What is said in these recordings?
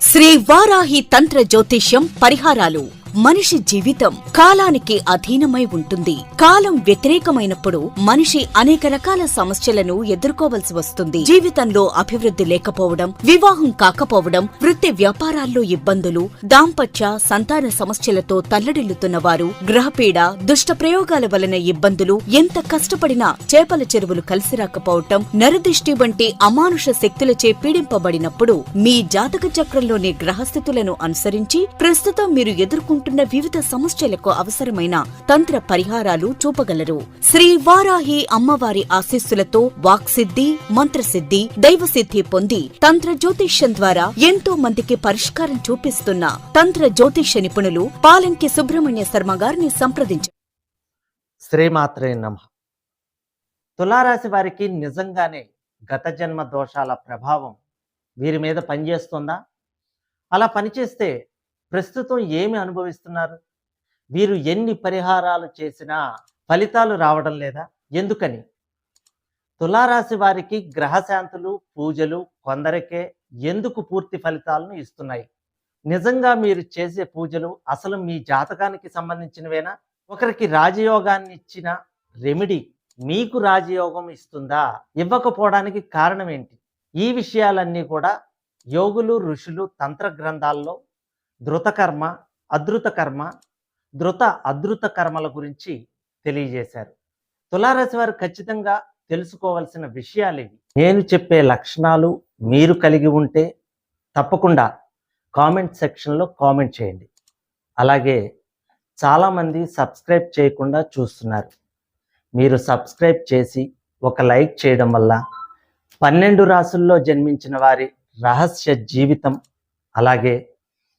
శ్రీ వారాహి తంత్ర జ్యోతిష్యం పరిహారాలు. మనిషి జీవితం కాలానికి అధీనమై ఉంటుంది. కాలం వ్యతిరేకమైనప్పుడు మనిషి అనేక రకాల సమస్యలను ఎదుర్కోవలసి వస్తుంది. జీవితంలో అభివృద్ధి లేకపోవడం, వివాహం కాకపోవడం, వృత్తి వ్యాపారాల్లో ఇబ్బందులు, దాంపత్య సంతాన సమస్యలతో తల్లడిల్లుతున్న వారు, గ్రహపీడ, దుష్ట ప్రయోగాల వలన ఇబ్బందులు, ఎంత కష్టపడినా చేపల చెరువులు కలిసి రాకపోవటం, నరదిష్టి వంటి అమానుష శక్తులచే పీడింపబడినప్పుడు మీ జాతక చక్రంలోని గ్రహస్థితులను అనుసరించి ప్రస్తుతం మీరు ఎదుర్కొంటున్న వివిధ సమస్యలకు అవసరమైన తంత్ర పరిహారాలు చూపగలరు. శ్రీ వారాహి అమ్మవారి ఆశీస్సులతో వాక్సిద్ధి, మంత్రసిద్ధి, దైవసిద్ధి పొంది తంత్ర జ్యోతిష్యం ద్వారా ఎంతో మందికి పరిష్కారం చూపిస్తున్న తంత్ర జ్యోతిష్య నిపుణులు పాలంకి సుబ్రహ్మణ్య శర్మ గారిని సంప్రదించారు. శ్రీమాత్రే నమః. తులారాశి వారికి నిజంగానే గత జన్మ దోషాల ప్రభావం వీరి మీద పనిచేస్తుందా? అలా పనిచేస్తే ప్రస్తుతం ఏమి అనుభవిస్తున్నారు? వీరు ఎన్ని పరిహారాలు చేసినా ఫలితాలు రావడం లేదా? ఎందుకని? తులారాశి వారికి గ్రహశాంతులు, పూజలు కొందరికే ఎందుకు పూర్తి ఫలితాలను ఇస్తున్నాయి? నిజంగా మీరు చేసే పూజలు అసలు మీ జాతకానికి సంబంధించినవేనా? ఒకరికి రాజయోగాన్ని ఇచ్చిన రెమెడీ మీకు రాజయోగం ఇస్తుందా? ఇవ్వకపోవడానికి కారణం ఏంటి? ఈ విషయాలన్నీ కూడా యోగులు, ఋషులు తంత్ర గ్రంథాల్లో ధృతకర్మ, అధృత కర్మ, ధృత అధృత కర్మల గురించి తెలియజేశారు. తులారాశి వారు ఖచ్చితంగా తెలుసుకోవాల్సిన విషయాలు ఇవి. నేను చెప్పే లక్షణాలు మీరు కలిగి ఉంటే తప్పకుండా కామెంట్ సెక్షన్లో కామెంట్ చేయండి. అలాగే చాలామంది సబ్స్క్రైబ్ చేయకుండా చూస్తున్నారు. మీరు సబ్స్క్రైబ్ చేసి ఒక లైక్ చేయడం వల్ల 12 రాసుల్లో జన్మించిన వారి రహస్య జీవితం, అలాగే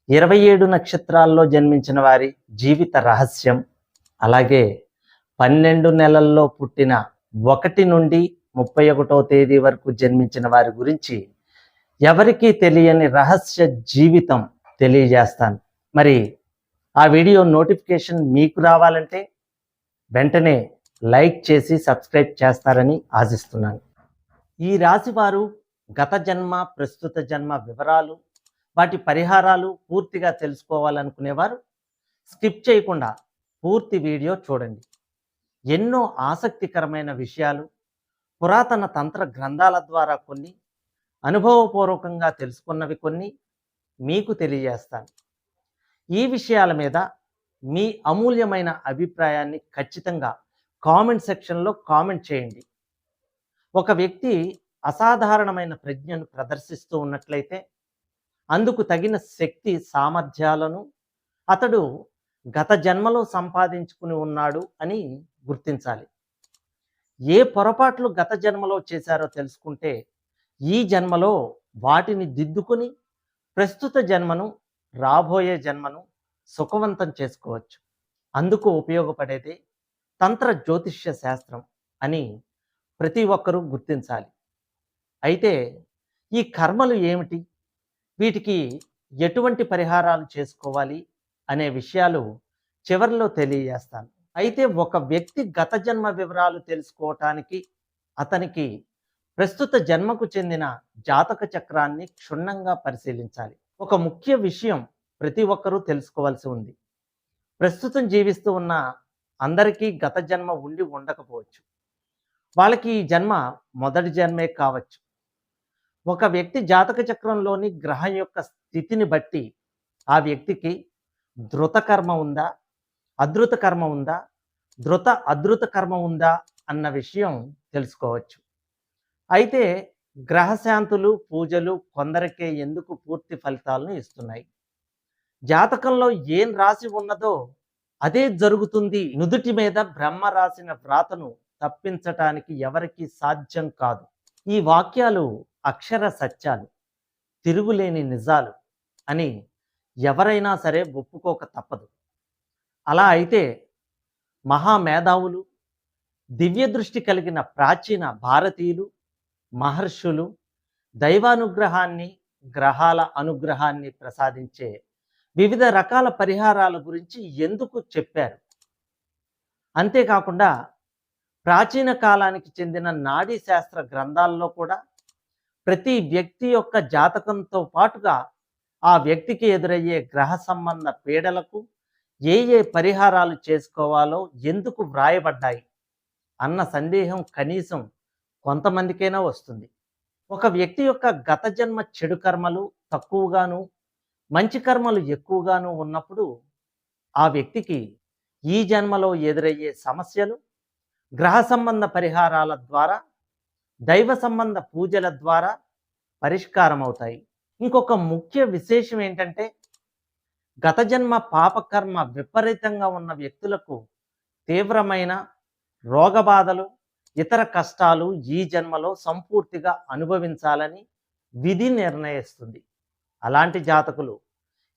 27 నక్షత్రాల్లో జన్మించిన వారి జీవిత రహస్యం, అలాగే 12 నెలల్లో పుట్టిన 1 నుండి 31వ తేదీ వరకు జన్మించిన వారి గురించి ఎవరికీ తెలియని రహస్య జీవితం తెలియజేస్తాను. మరి ఆ వీడియో నోటిఫికేషన్ మీకు రావాలంటే వెంటనే లైక్ చేసి సబ్స్క్రైబ్ చేస్తారని ఆశిస్తున్నాను. ఈ రాశి వారు గత జన్మ, ప్రస్తుత జన్మ వివరాలు, వాటి పరిహారాలు పూర్తిగా తెలుసుకోవాలనుకునేవారు స్కిప్ చేయకుండా పూర్తి వీడియో చూడండి. ఎన్నో ఆసక్తికరమైన విషయాలు పురాతన తంత్ర గ్రంథాల ద్వారా కొన్ని, అనుభవపూర్వకంగా తెలుసుకున్నవి కొన్ని మీకు తెలియజేస్తాను. ఈ విషయాల మీద మీ అమూల్యమైన అభిప్రాయాన్ని ఖచ్చితంగా కామెంట్ సెక్షన్లో కామెంట్ చేయండి. ఒక వ్యక్తి అసాధారణమైన ప్రజ్ఞను ప్రదర్శిస్తూ ఉన్నట్లయితే అందుకు తగిన శక్తి సామర్థ్యాలను అతడు గత జన్మలో సంపాదించుకుని ఉన్నాడు అని గుర్తించాలి. ఏ పొరపాట్లు గత జన్మలో చేశారో తెలుసుకుంటే ఈ జన్మలో వాటిని దిద్దుకుని ప్రస్తుత జన్మను, రాబోయే జన్మను సుఖవంతం చేసుకోవచ్చు. అందుకు ఉపయోగపడేదే తంత్ర జ్యోతిష్య శాస్త్రం అని ప్రతి ఒక్కరూ గుర్తించాలి. అయితే ఈ కర్మలు ఏమిటి, వీటికి ఎటువంటి పరిహారాలు చేసుకోవాలి అనే విషయాలు చివరిలో తెలియజేస్తాను. అయితే ఒక వ్యక్తి గత జన్మ వివరాలు తెలుసుకోవటానికి అతనికి ప్రస్తుత జన్మకు చెందిన జాతక చక్రాన్ని క్షుణ్ణంగా పరిశీలించాలి. ఒక ముఖ్య విషయం ప్రతి ఒక్కరూ తెలుసుకోవాల్సి ఉంది. ప్రస్తుతం జీవిస్తూ ఉన్న అందరికీ గత జన్మ ఉండి ఉండకపోవచ్చు. వాళ్ళకి ఈ జన్మ మొదటి జన్మే కావచ్చు. ఒక వ్యక్తి జాతక చక్రంలోని గ్రహం యొక్క స్థితిని బట్టి ఆ వ్యక్తికి ధృత కర్మ ఉందా, అధృత కర్మ ఉందా, ధృత అధృత కర్మ ఉందా అన్న విషయం తెలుసుకోవచ్చు. అయితే గ్రహశాంతులు, పూజలు కొందరికే ఎందుకు పూర్తి ఫలితాలను ఇస్తున్నాయి? జాతకంలో ఏం రాసి ఉన్నదో అదే జరుగుతుంది. నుదుటి మీద బ్రహ్మ రాసిన వ్రాతను తప్పించటానికి ఎవరికీ సాధ్యం కాదు. ఈ వాక్యాలు అక్షర సత్యాలు, తిరుగులేని నిజాలు అని ఎవరైనా సరే ఒప్పుకోక తప్పదు. అలా అయితే మహామేధావులు, దివ్య దృష్టి కలిగిన ప్రాచీన భారతీయులు, మహర్షులు దైవానుగ్రహాన్ని, గ్రహాల అనుగ్రహాన్ని ప్రసాదించే వివిధ రకాల పరిహారాల గురించి ఎందుకు చెప్పారు? అంతేకాకుండా ప్రాచీన కాలానికి చెందిన నాడీ శాస్త్ర గ్రంథాల్లో కూడా ప్రతి వ్యక్తి యొక్క జాతకంతో పాటుగా ఆ వ్యక్తికి ఎదురయ్యే గ్రహ సంబంధ పీడలకు ఏ ఏ పరిహారాలు చేసుకోవాలో ఎందుకు వ్రాయబడ్డాయి అన్న సందేహం కనీసం కొంతమందికైనా వస్తుంది. ఒక వ్యక్తి యొక్క గత జన్మ చెడు కర్మలు తక్కువగాను, మంచి కర్మలు ఎక్కువగాను ఉన్నప్పుడు ఆ వ్యక్తికి ఈ జన్మలో ఎదురయ్యే సమస్యలు గ్రహ సంబంధ పరిహారాల ద్వారా, దైవ సంబంధ పూజల ద్వారా పరిష్కారం అవుతాయి. ఇంకొక ముఖ్య విశేషం ఏంటంటే, గత జన్మ పాపకర్మ విపరీతంగా ఉన్న వ్యక్తులకు తీవ్రమైన రోగబాధలు, ఇతర కష్టాలు ఈ జన్మలో సంపూర్తిగా అనుభవించాలని విధి నిర్ణయిస్తుంది. అలాంటి జాతకులు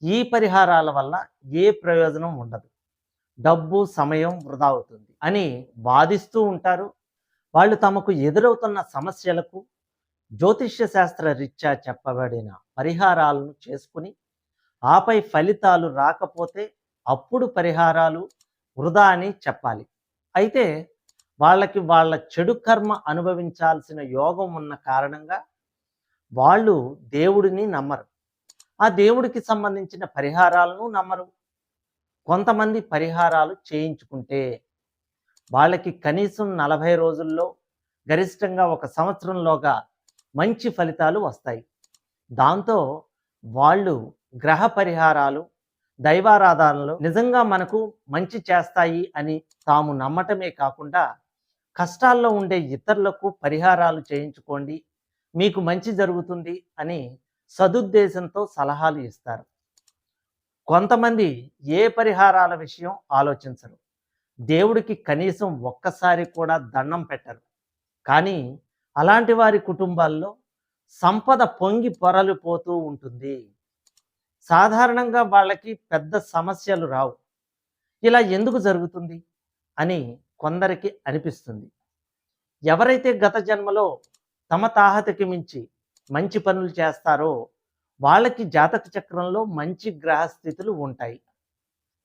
ఈ పరిహారాల వల్ల ఏ ప్రయోజనం ఉండదు, డబ్బు సమయం వృధా అవుతుంది అని వాదిస్తూ ఉంటారు. వాళ్ళు తమకు ఎదురవుతున్న సమస్యలకు జ్యోతిష్య శాస్త్ర రీత్యా చెప్పబడిన పరిహారాలను చేసుకుని ఆపై ఫలితాలు రాకపోతే అప్పుడు పరిహారాలు వృధా అని చెప్పాలి. అయితే వాళ్ళకి వాళ్ళ చెడు కర్మ అనుభవించాల్సిన యోగం ఉన్న కారణంగా వాళ్ళు దేవుడిని నమ్మరు, ఆ దేవుడికి సంబంధించిన పరిహారాలను నమ్మరు. కొంతమంది పరిహారాలు చేయించుకుంటే వాళ్ళకి కనీసం 40 రోజుల్లో, గరిష్టంగా 1 సంవత్సరంలోగా మంచి ఫలితాలు వస్తాయి. దాంతో వాళ్ళు గ్రహ పరిహారాలు, దైవారాధనలు నిజంగా మనకు మంచి చేస్తాయి అని తాము నమ్మటమే కాకుండా, కష్టాల్లో ఉండే ఇతరులకు పరిహారాలు చేయించుకోండి, మీకు మంచి జరుగుతుంది అని సదుద్దేశంతో సలహాలు ఇస్తారు. కొంతమంది ఏ పరిహారాల విషయం ఆలోచించరు, దేవుడికి కనీసం ఒక్కసారి కూడా దండం పెట్టరు. కానీ అలాంటి వారి కుటుంబాల్లో సంపద పొంగి పొరలిపోతూ ఉంటుంది. సాధారణంగా వాళ్ళకి పెద్ద సమస్యలు రావు. ఇలా ఎందుకు జరుగుతుంది అని కొందరికి అనిపిస్తుంది. ఎవరైతే గత జన్మలో తమ తాహతకి మించి మంచి పనులు చేస్తారో వాళ్ళకి జాతక చక్రంలో మంచి గ్రహస్థితులు ఉంటాయి.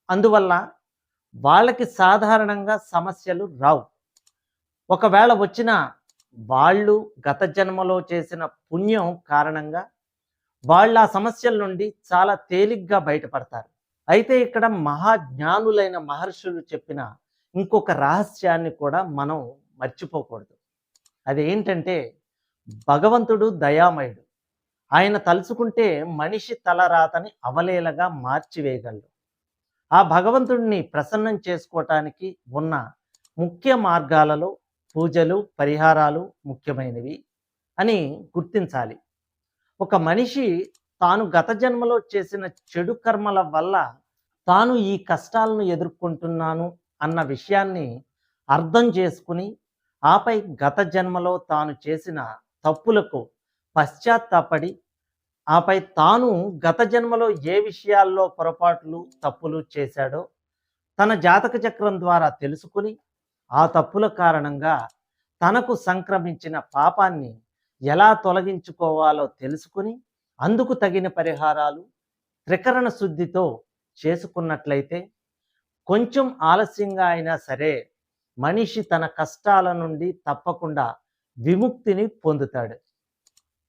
అందువల్ల వాళ్ళకి సాధారణంగా సమస్యలు రావు. ఒకవేళ వచ్చిన వాళ్ళు గత జన్మలో చేసిన పుణ్యం కారణంగా వాళ్ళు ఆ సమస్యల నుండి చాలా తేలిగ్గా బయటపడతారు. అయితే ఇక్కడ మహాజ్ఞానులైన మహర్షులు చెప్పిన ఇంకొక రహస్యాన్ని కూడా మనం మర్చిపోకూడదు. అదేంటంటే, భగవంతుడు దయామయుడు. ఆయన తలుచుకుంటే మనిషి తలరాతని అవలేలగా మార్చివేయగలడు. ఆ భగవంతుడిని ప్రసన్నం చేసుకోవటానికి ఉన్న ముఖ్య మార్గాలలో పూజలు, పరిహారాలు ముఖ్యమైనవి అని గుర్తించాలి. ఒక మనిషి తాను గత జన్మలో చేసిన చెడు కర్మల వల్ల తాను ఈ కష్టాలను ఎదుర్కొంటున్నాను అన్న విషయాన్ని అర్థం చేసుకుని, ఆపై గత జన్మలో తాను చేసిన తప్పులకు పశ్చాత్తాపడి, ఆపై తాను గత జన్మలో ఏ విషయాల్లో పొరపాట్లు, తప్పులు చేశాడో తన జాతక చక్రం ద్వారా తెలుసుకుని, ఆ తప్పుల కారణంగా తనకు సంక్రమించిన పాపాన్ని ఎలా తొలగించుకోవాలో తెలుసుకుని, అందుకు తగిన పరిహారాలు త్రికరణ శుద్ధితో చేసుకున్నట్లయితే కొంచెం ఆలస్యంగా అయినా సరే మనిషి తన కష్టాల నుండి తప్పకుండా విముక్తిని పొందుతాడు.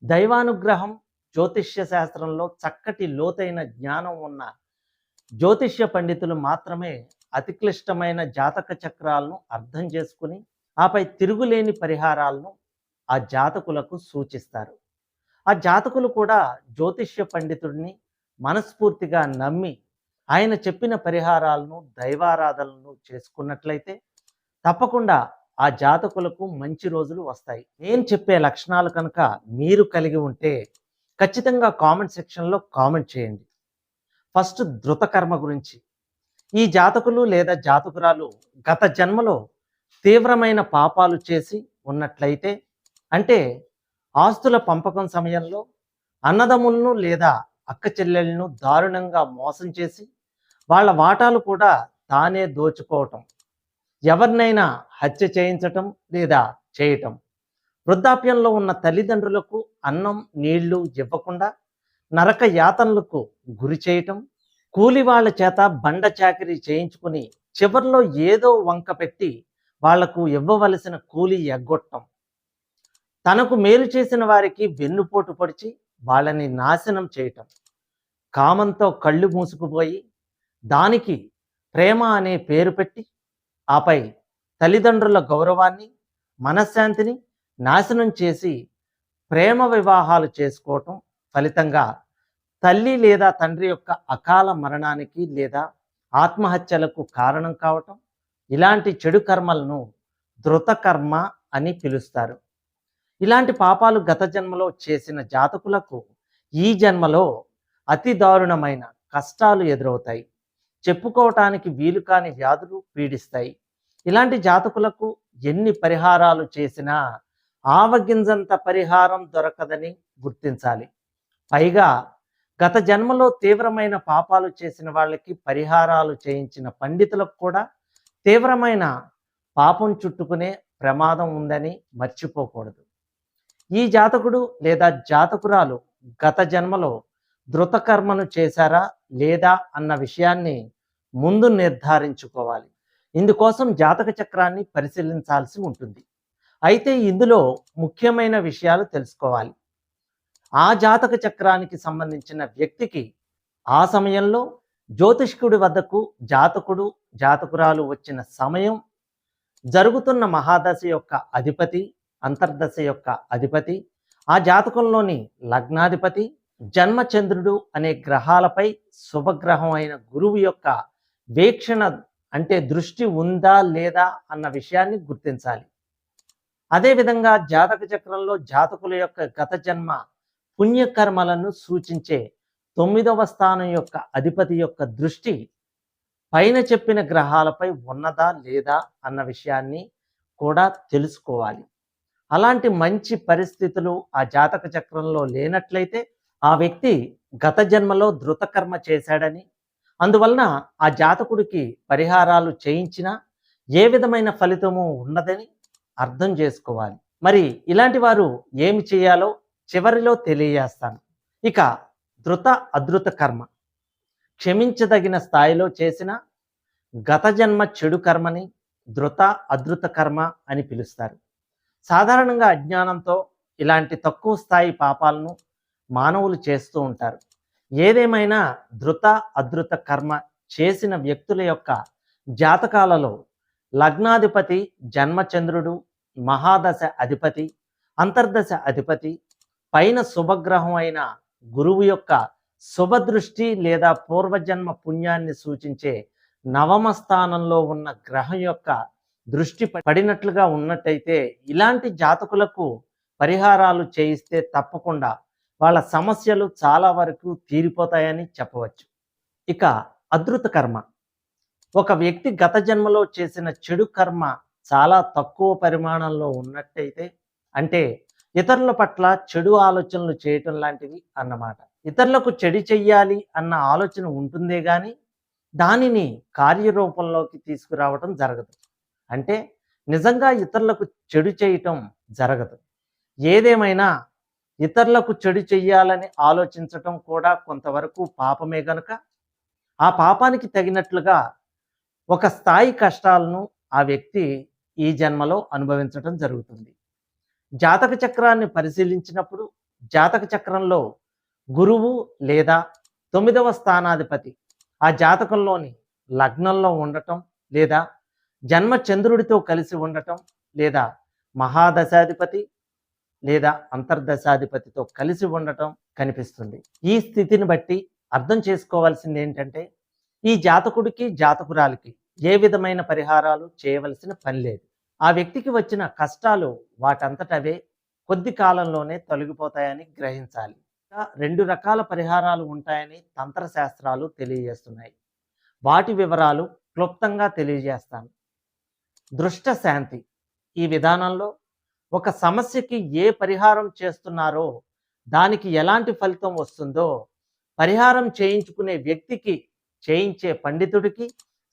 దైవానుగ్రహం, జ్యోతిష్య శాస్త్రంలో చక్కటి లోతైన జ్ఞానం ఉన్న జ్యోతిష్య పండితులు మాత్రమే అతి క్లిష్టమైన జాతక చక్రాలను అర్థం చేసుకుని, ఆపై తిరుగులేని పరిహారాలను ఆ జాతకులకు సూచిస్తారు. ఆ జాతకులు కూడా జ్యోతిష్య పండితుడిని మనస్ఫూర్తిగా నమ్మి ఆయన చెప్పిన పరిహారాలను, దైవారాధనలను చేసుకున్నట్లయితే తప్పకుండా ఆ జాతకులకు మంచి రోజులు వస్తాయి. నేను చెప్పే లక్షణాలు కనుక మీరు కలిగి ఉంటే ఖచ్చితంగా కామెంట్ సెక్షన్లో కామెంట్ చేయండి. ఫస్ట్, ధృతకర్మ గురించి. ఈ జాతకులు లేదా జాతకురాలు గత జన్మలో తీవ్రమైన పాపాలు చేసి ఉన్నట్లయితే, అంటే ఆస్తుల పంపకం సమయంలో అన్నదమ్ములను లేదా అక్క చెల్లెళ్ళను దారుణంగా మోసం చేసి వాళ్ళ వాటాలు కూడా తానే దోచుకోవటం, ఎవరినైనా హత్య చేయించటం లేదా చేయటం, వృద్ధాప్యంలో ఉన్న తల్లిదండ్రులకు అన్నం నీళ్లు ఇవ్వకుండా నరక యాతనలకు గురి చేయటం, కూలి వాళ్ళ చేత బండ చాకిరీ చేయించుకుని చివర్లో ఏదో వంక పెట్టి వాళ్లకు ఇవ్వవలసిన కూలి ఎగ్గొట్టం, తనకు మేలు చేసిన వారికి వెన్నుపోటు పొడిచి వాళ్ళని నాశనం చేయటం, కామంతో కళ్ళు మూసుకుపోయి దానికి ప్రేమ అనే పేరు పెట్టి ఆపై తల్లిదండ్రుల గౌరవాన్ని మనశ్శాంతిని నాశనం చేసి ప్రేమ వివాహాలు చేసుకోవటం ఫలితంగా తల్లి లేదా తండ్రి యొక్క అకాల మరణానికి లేదా ఆత్మహత్యలకు కారణం కావటం, ఇలాంటి చెడు కర్మలను ధృత కర్మ అని పిలుస్తారు. ఇలాంటి పాపాలు గత జన్మలో చేసిన జాతకులకు ఈ జన్మలో అతి దారుణమైన కష్టాలు ఎదురవుతాయి. చెప్పుకోవటానికి వీలు కాని వ్యాధులు పీడిస్తాయి. ఇలాంటి జాతకులకు ఎన్ని పరిహారాలు చేసినా ఆవగింజంత పరిహారం దొరకదని గుర్తించాలి. పైగా గత జన్మలో తీవ్రమైన పాపాలు చేసిన వాళ్ళకి పరిహారాలు చేయించిన పండితులకు కూడా తీవ్రమైన పాపం చుట్టుకునే ప్రమాదం ఉందని మర్చిపోకూడదు. ఈ జాతకుడు లేదా జాతకురాలు గత జన్మలో ధృతకర్మను చేశారా లేదా అన్న విషయాన్ని ముందు నిర్ధారించుకోవాలి. ఇందుకోసం జాతక చక్రాన్ని పరిశీలించాల్సి ఉంటుంది. అయితే ఇందులో ముఖ్యమైన విషయాలు తెలుసుకోవాలి. ఆ జాతక చక్రానికి సంబంధించిన వ్యక్తికి ఆ సమయంలో జ్యోతిష్కుడి వద్దకు జాతకుడు జాతకురాలు వచ్చిన సమయం, జరుగుతున్న మహాదశ యొక్క అధిపతి, అంతర్దశ యొక్క అధిపతి, ఆ జాతకంలోని లగ్నాధిపతి, జన్మచంద్రుడు అనే గ్రహాలపై శుభగ్రహం అయిన గురువు యొక్క వీక్షణ అంటే దృష్టి ఉందా లేదా అన్న విషయాన్ని గుర్తించాలి. అదేవిధంగా జాతక చక్రంలో జాతకుల యొక్క గత జన్మ పుణ్యకర్మలను సూచించే 9వ స్థానం యొక్క అధిపతి యొక్క దృష్టి పైన చెప్పిన గ్రహాలపై ఉన్నదా లేదా అన్న విషయాన్ని కూడా తెలుసుకోవాలి. అలాంటి మంచి పరిస్థితులు ఆ జాతక చక్రంలో లేనట్లయితే ఆ వ్యక్తి గత జన్మలో ధృతకర్మ చేశాడని, అందువలన ఆ జాతకుడికి పరిహారాలు చేయించినా ఏ విధమైన ఫలితము ఉన్నదని అర్థం చేసుకోవాలి. మరి ఇలాంటి వారు ఏమి చేయాలో చివరిలో తెలియజేస్తాను. ఇక ధృత అధృత కర్మ క్షమించదగిన స్థాయిలో చేసిన గత జన్మ చెడు కర్మని ధృత అధృత కర్మ అని పిలుస్తారు. సాధారణంగా అజ్ఞానంతో ఇలాంటి తక్కువ స్థాయి పాపాలను మానవులు చేస్తూ ఉంటారు. ఏదేమైనా ధృత అధృత కర్మ చేసిన వ్యక్తుల యొక్క జాతకాలలో లగ్నాధిపతి జన్మచంద్రుడు, మహాదశ అధిపతి, అంతర్దశ అధిపతి, పైన శుభగ్రహం అయిన గురువు యొక్క శుభదృష్టి లేదా పూర్వజన్మ పుణ్యాన్ని సూచించే నవమ స్థానంలో ఉన్న గ్రహం యొక్క దృష్టి పడినట్లుగా ఉన్నట్టయితే ఇలాంటి జాతకులకు పరిహారాలు చేయిస్తే తప్పకుండా వాళ్ళ సమస్యలు చాలా వరకు తీరిపోతాయని చెప్పవచ్చు. ఇక అధృత కర్మ ఒక వ్యక్తి గత జన్మలో చేసిన చెడు కర్మ చాలా తక్కువ పరిమాణంలో ఉన్నట్టయితే, అంటే ఇతరుల పట్ల చెడు ఆలోచనలు చేయటం లాంటివి అన్నమాట. ఇతరులకు చెడు చెయ్యాలి అన్న ఆలోచన ఉంటుందే కానీ దానిని కార్యరూపంలోకి తీసుకురావటం జరగదు. అంటే నిజంగా ఇతరులకు చెడు చేయటం జరగదు. ఏదేమైనా ఇతరులకు చెడు చెయ్యాలని ఆలోచించటం కూడా కొంతవరకు పాపమే గనుక ఆ పాపానికి తగినట్లుగా ఒక స్థాయి కష్టాలను ఆ వ్యక్తి ఈ జన్మలో అనుభవించటం జరుగుతుంది. జాతక చక్రాన్ని పరిశీలించినప్పుడు జాతక చక్రంలో గురువు లేదా 9వ స్థానాధిపతి ఆ జాతకంలోని లగ్నంలో ఉండటం లేదా జన్మ చంద్రుడితో కలిసి ఉండటం లేదా మహాదశాధిపతి లేదా అంతర్దశాధిపతితో కలిసి ఉండటం కనిపిస్తుంది. ఈ స్థితిని బట్టి అర్థం చేసుకోవాల్సింది ఏంటంటే ఈ జాతకుడికి జాతకురాలికి ఏ విధమైన పరిహారాలు చేయవలసిన పని లేదు. ఆ వ్యక్తికి వచ్చిన కష్టాలు వాటంతటవే కొద్ది కాలంలోనే తొలగిపోతాయని గ్రహించాలి. 2 రకాల పరిహారాలు ఉంటాయని తంత్రశాస్త్రాలు తెలియజేస్తున్నాయి. వాటి వివరాలు క్లుప్తంగా తెలియజేస్తాను. దృష్ట శాంతి ఈ విధానంలో ఒక సమస్యకి ఏ పరిహారం చేస్తున్నారో దానికి ఎలాంటి ఫలితం వస్తుందో పరిహారం చేయించుకునే వ్యక్తికి, చేయించే పండితుడికి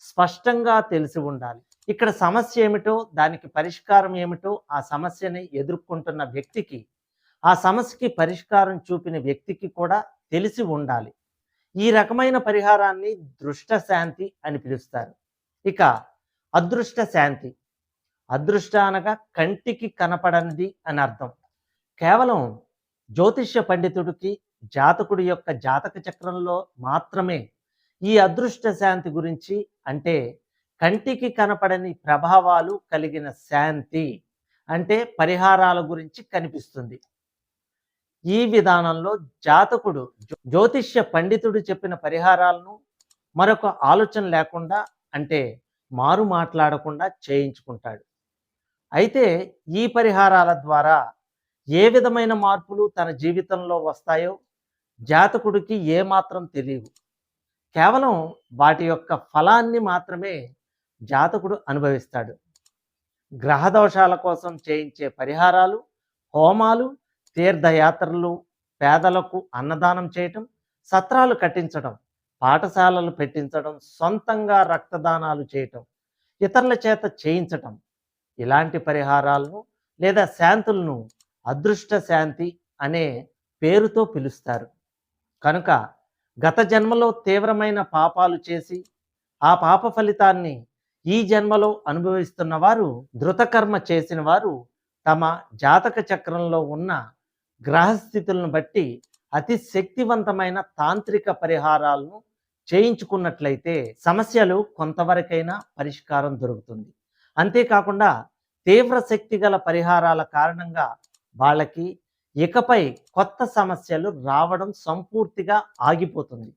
స్పష్టంగా తెలిసి ఉండాలి. ఇక్కడ సమస్య ఏమిటో, దానికి పరిష్కారం ఏమిటో ఆ సమస్యని ఎదుర్కొంటున్న వ్యక్తికి, ఆ సమస్యకి పరిష్కారం చూపిన వ్యక్తికి కూడా తెలిసి ఉండాలి. ఈ రకమైన పరిహారాన్ని దృష్ట శాంతి అని పిలుస్తారు. ఇక అదృష్ట శాంతి, అదృష్ట అనగా కంటికి కనపడనిది అని అర్థం. కేవలం జ్యోతిష్య పండితుడికి, జాతకుడి యొక్క జాతక చక్రంలో మాత్రమే ఈ అదృష్ట శాంతి గురించి, అంటే కంటికి కనపడని ప్రభావాలు కలిగిన శాంతి అంటే పరిహారాల గురించి కనిపిస్తుంది. ఈ విధానంలో జాతకుడు జ్యోతిష్య పండితుడు చెప్పిన పరిహారాలను మరొక ఆలోచన లేకుండా, అంటే మారు మాట్లాడకుండా చేయించుకుంటాడు. అయితే ఈ పరిహారాల ద్వారా ఏ విధమైన మార్పులు తన జీవితంలో వస్తాయో జాతకుడికి ఏమాత్రం తెలియవు. కేవలం వాటి యొక్క ఫలాన్ని మాత్రమే జాతకుడు అనుభవిస్తాడు. గ్రహదోషాల కోసం చేయించే పరిహారాలు, హోమాలు, తీర్థయాత్రలు, పేదలకు అన్నదానం చేయటం, సత్రాలు కట్టించడం, పాఠశాలలు పెట్టించడం, సొంతంగా రక్తదానాలు చేయటం, ఇతరుల చేత చేయించటం, ఇలాంటి పరిహారాలను లేదా శాంతులను అదృష్ట శాంతి అనే పేరుతో పిలుస్తారు. కనుక గత జన్మలో తీవ్రమైన పాపాలు చేసి ఆ పాప ఫలితాన్ని ఈ జన్మలో అనుభవిస్తున్న వారు, ధృతకర్మ చేసిన వారు తమ జాతక చక్రంలో ఉన్న గ్రహస్థితులను బట్టి అతి శక్తివంతమైన తాంత్రిక పరిహారాలను చేయించుకున్నట్లయితే సమస్యలు కొంతవరకైనా పరిష్కారం దొరుకుతుంది. అంతేకాకుండా తీవ్ర శక్తి గల పరిహారాల కారణంగా వాళ్ళకి ఇకపై కొత్త సమస్యలు రావడం సంపూర్తిగా ఆగిపోతుంది.